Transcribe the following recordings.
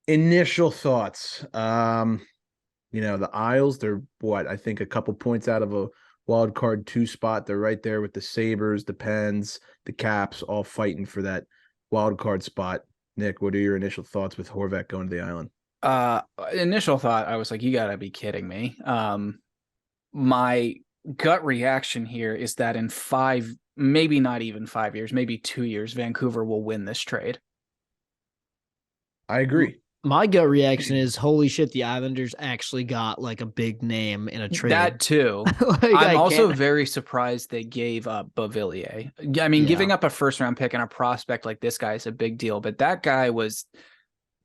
Initial thoughts. The Isles, they're what, I think a couple points out of a wild card two spot. They're right there with the Sabres, the Pens, the Caps, all fighting for that wild card spot. Nick, what are your initial thoughts with Horvat going to the island? Uh, Initial thought, I was like, you gotta be kidding me. My gut reaction here is that in five, maybe not even 5 years, maybe 2 years, Vancouver will win this trade. I agree. My gut reaction is, holy shit, the Islanders actually got like a big name in a That trade. too. Like I'm I also can't. very surprised they gave up Beauvillier. I mean, Yeah. giving up a first round pick and a prospect like this guy is a big deal, but that guy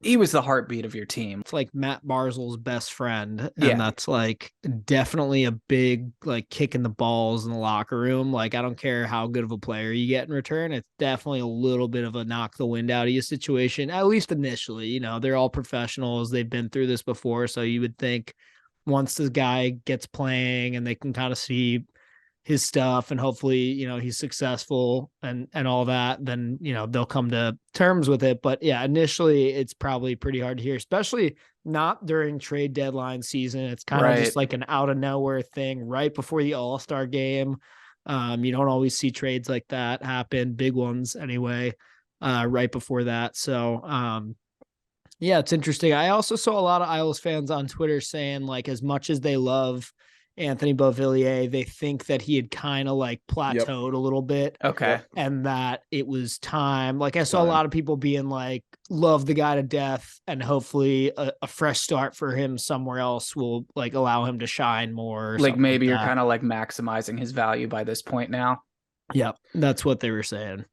he was the heartbeat of your team. It's like Matt Barzil's best friend, and Yeah. that's like definitely a big like kick in the balls in the locker room. Like I don't care how good of a player you get in return, it's definitely a little bit of a knock the wind out of you situation, at least initially. They're all professionals, they've been through this before, so you would think once this guy gets playing and they can kind of see his stuff and hopefully he's successful and all that, then they'll come to terms with it. But yeah, initially it's probably pretty hard to hear, especially not during trade deadline season. It's kind of Right. just like an out of nowhere thing right before the All-Star game. You don't always see trades like that happen, big ones anyway, right before that. So yeah, it's interesting. I also saw a lot of Isles fans on Twitter saying, like, as much as they love Anthony Beauvillier, they think that he had kind of like Yep. plateaued a little bit Okay. Yep. and that it was time. Like, I saw a Time. lot of people being like, love the guy to death, and hopefully a fresh start for him somewhere else will like allow him to shine more or Like something like maybe you're that. kind of like maximizing his value by this point now. Yep, that's what they were saying.